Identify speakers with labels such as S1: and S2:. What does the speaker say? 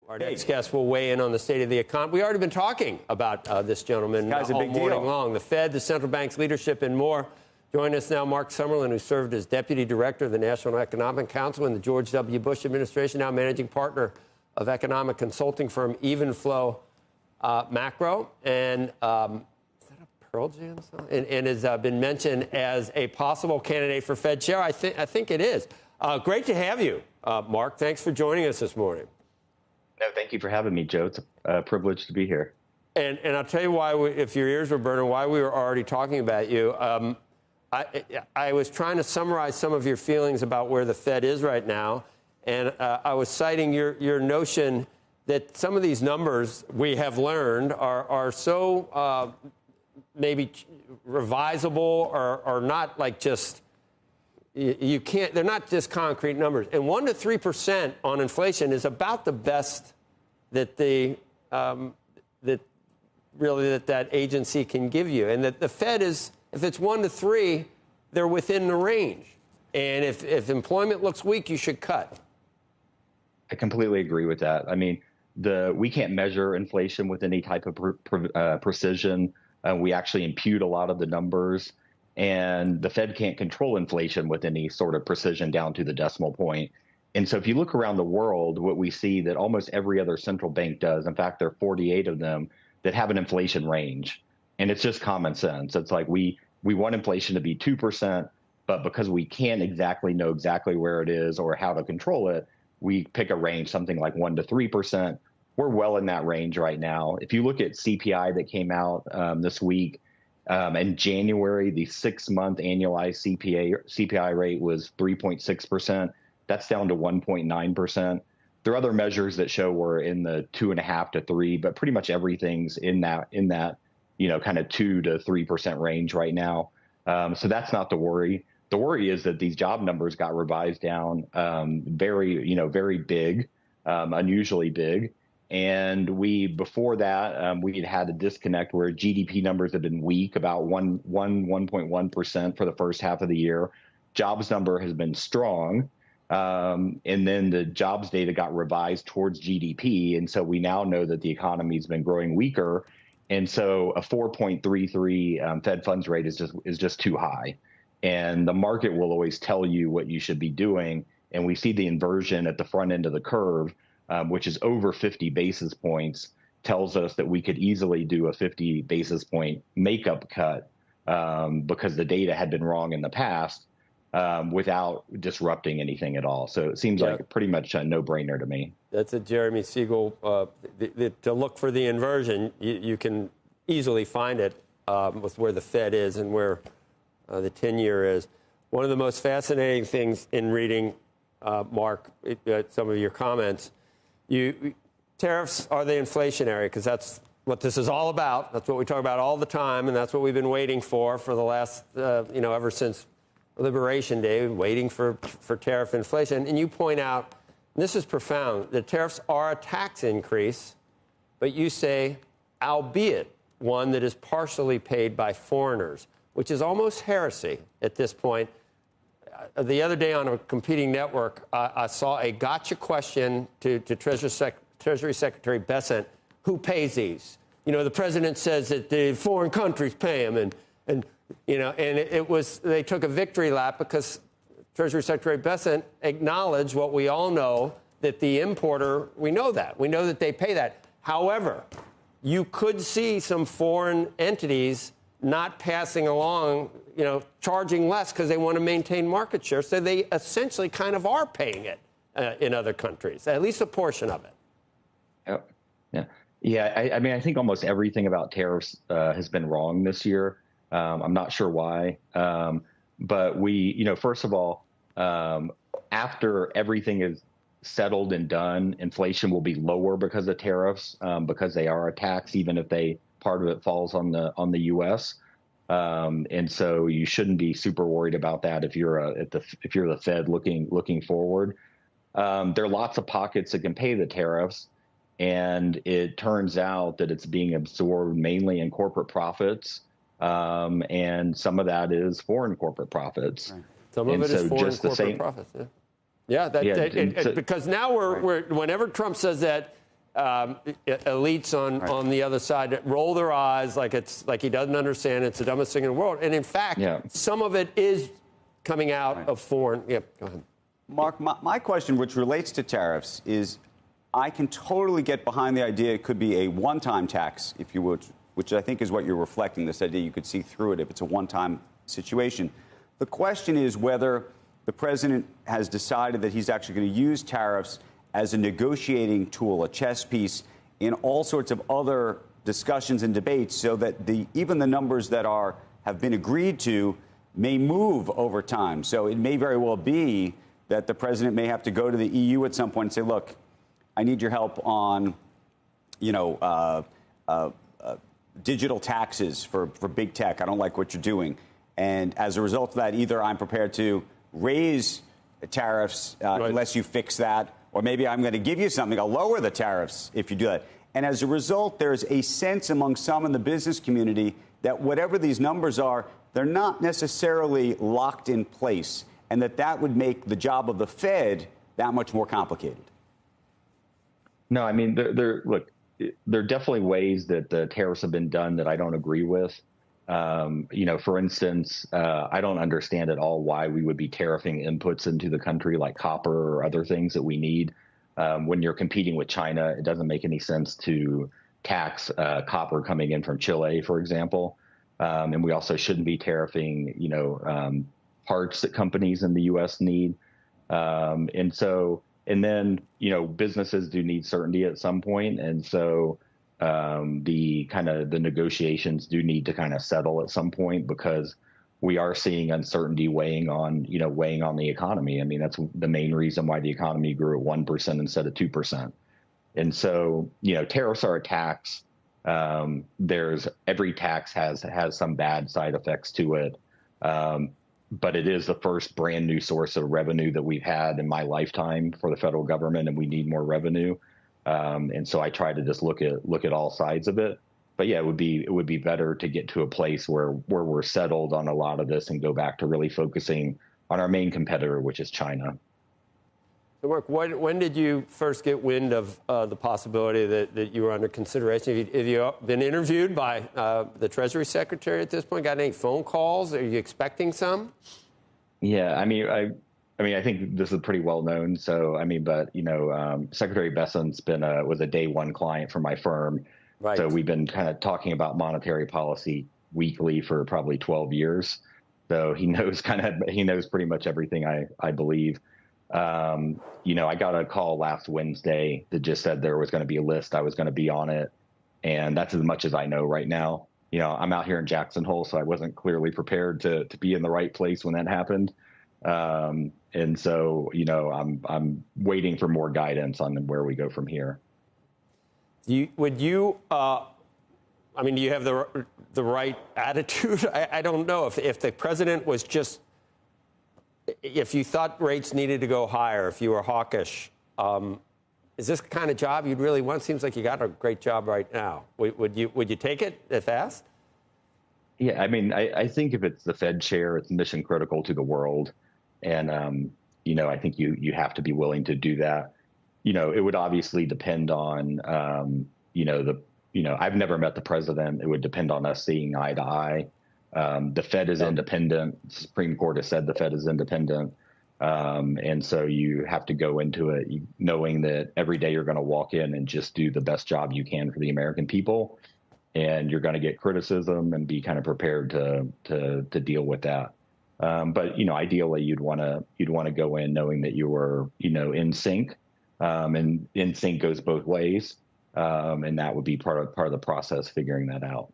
S1: Our next guest will weigh in on the state of the economy. We've already been talking about this gentleman all morning long. The Fed, the central bank's leadership, and more. Join us now, Marc Sumerlin, who served as Deputy Director of the National Economic Council in the George W. Bush administration, now managing partner of economic consulting firm Evenflow Macro. And is that a Pearl Jam song? And has been mentioned as a possible candidate for Fed chair. I think it is. Great to have you, Marc. Thanks for joining us this morning.
S2: No, thank you for having me, Joe. It's a privilege to be here.
S1: And I'll tell you why, if your ears were burning, why we were already talking about you. I was trying to summarize some of your feelings about where the Fed is right now, and I was citing your notion that some of these numbers we have learned are so maybe revisable or not like just you can't. They're not just concrete numbers. And 1 to 3% on inflation is about the best that that agency can give you. And that the Fed is, if it's 1 to 3, they're within the range. And if employment looks weak, you should cut.
S2: I completely agree with that. I mean, we can't measure inflation with any type of precision. We actually impute a lot of the numbers. And the Fed can't control inflation with any sort of precision down to the decimal point. And so if you look around the world, what we see that almost every other central bank does, in fact, there are 48 of them that have an inflation range. And it's just common sense. It's like we want inflation to be 2%, but because we can't exactly know exactly where it is or how to control it, we pick a range, something like 1 to 3%. We're well in that range right now. If you look at CPI that came out this week, in January, the 6-month annualized CPI rate was 3.6%. That's down to 1.9%. There are other measures that show we're in the 2.5 to 3, but pretty much everything's in that kind of 2 to 3% range right now. So that's not the worry. The worry is that these job numbers got revised down very big, unusually big. And before that, we had a disconnect where GDP numbers have been weak, about 1.1% for the first half of the year. Jobs number has been strong. And then the jobs data got revised towards GDP. And so we now know that the economy has been growing weaker. And so a 4.33 Fed funds rate is just too high. And the market will always tell you what you should be doing. And we see the inversion at the front end of the curve, which is over 50 basis points, tells us that we could easily do a 50 basis point makeup cut because the data had been wrong in the past without disrupting anything at all. So it seems like pretty much a no-brainer to me. That's
S1: a Jeremy Siegel. To look for the inversion, you can easily find it with where the Fed is and where the 10-year is. One of the most fascinating things in reading, Marc, some of your comments, tariffs, are they inflationary? Because that's what this is all about. That's what we talk about all the time, and that's what we've been waiting for the last, ever since Liberation Day, waiting for tariff inflation. And you point out, and this is profound, that tariffs are a tax increase, but you say, albeit one that is partially paid by foreigners, which is almost heresy at this point. The other day on a competing network, I saw a gotcha question to Treasury Secretary Bessent, who pays these? The president says that the foreign countries pay them, and they took a victory lap because Treasury Secretary Bessent acknowledged what we all know, that the importer, we know that they pay that. However, you could see some foreign entities not passing along, charging less because they want to maintain market share. So they essentially kind of are paying it in other countries, at least a portion of it.
S2: Yeah. I mean, I think almost everything about tariffs has been wrong this year. I'm not sure why. But first of all, after everything is settled and done, inflation will be lower because of tariffs, because they are a tax, even if part of it falls on the U.S. And so you shouldn't be super worried about that if you're the Fed looking forward. There are lots of pockets that can pay the tariffs, and it turns out that it's being absorbed mainly in corporate profits, and some of that is foreign corporate profits.
S1: Right. Some of it is foreign corporate profits. Yeah. Because now we're whenever Trump says that, elites on the other side that roll their eyes like it's like he doesn't understand it's the dumbest thing in the world. And in fact, some of it is coming out of foreign. Yep, go ahead.
S3: Mark, my question, which relates to tariffs, is I can totally get behind the idea it could be a one-time tax, if you would, which I think is what you're reflecting, this idea you could see through it if it's a one-time situation. The question is whether the president has decided that he's actually going to use tariffs as a negotiating tool, a chess piece in all sorts of other discussions and debates, so that even the numbers that have been agreed to may move over time. So it may very well be that the president may have to go to the EU at some point and say, look, I need your help on, digital taxes for big tech. I don't like what you're doing. And as a result of that, either I'm prepared to raise tariffs unless you fix that, or maybe I'm going to give you something. I'll lower the tariffs if you do that. And as a result, there's a sense among some in the business community that whatever these numbers are, they're not necessarily locked in place, and that would make the job of the Fed that much more complicated.
S2: No, I mean, there are definitely ways that the tariffs have been done that I don't agree with. For instance, I don't understand at all why we would be tariffing inputs into the country like copper or other things that we need. When you're competing with China, it doesn't make any sense to tax copper coming in from Chile, for example. And we also shouldn't be tariffing, parts that companies in the U.S. need. And then, businesses do need certainty at some point. And so the negotiations do need to kind of settle at some point, because we are seeing uncertainty weighing on the economy. I mean, that's the main reason why the economy grew at 1% instead of 2%. And so, tariffs are a tax. Every tax has some bad side effects to it. But it is the first brand new source of revenue that we've had in my lifetime for the federal government, and we need more revenue. And so I try to just look at all sides of it. But yeah, it would be better to get to a place where we're settled on a lot of this and go back to really focusing on our main competitor, which is China.
S1: So Marc, when did you first get wind of the possibility that you were under consideration? Have you been interviewed by the Treasury Secretary at this point? Got any phone calls? Are you expecting some?
S2: Yeah, I think this is pretty well known. So, Secretary Bessent's was a day one client for my firm. Right. So we've been kind of talking about monetary policy weekly for probably 12 years. So he knows pretty much everything I believe. I got a call last Wednesday that just said there was going to be a list. I was going to be on it. And that's as much as I know right now. I'm out here in Jackson Hole, so I wasn't clearly prepared to be in the right place when that happened. And so, I'm waiting for more guidance on where we go from here.
S1: Do you have the right attitude? I don't know if the president was just, if you thought rates needed to go higher, if you were hawkish, is this the kind of job you'd really want? Seems like you got a great job right now. Would you take it that fast?
S2: Yeah, I think if it's the Fed chair, it's mission critical to the world. And, I think you have to be willing to do that. It would obviously depend on, I've never met the president. It would depend on us seeing eye to eye. The Fed is independent. The Supreme Court has said the Fed is independent. And so you have to go into it knowing that every day you're going to walk in and just do the best job you can for the American people. And you're going to get criticism and be kind of prepared to deal with that. But, ideally, you'd want to go in knowing that you were, in sync. And in sync goes both ways. And that would be part of the process, figuring that out.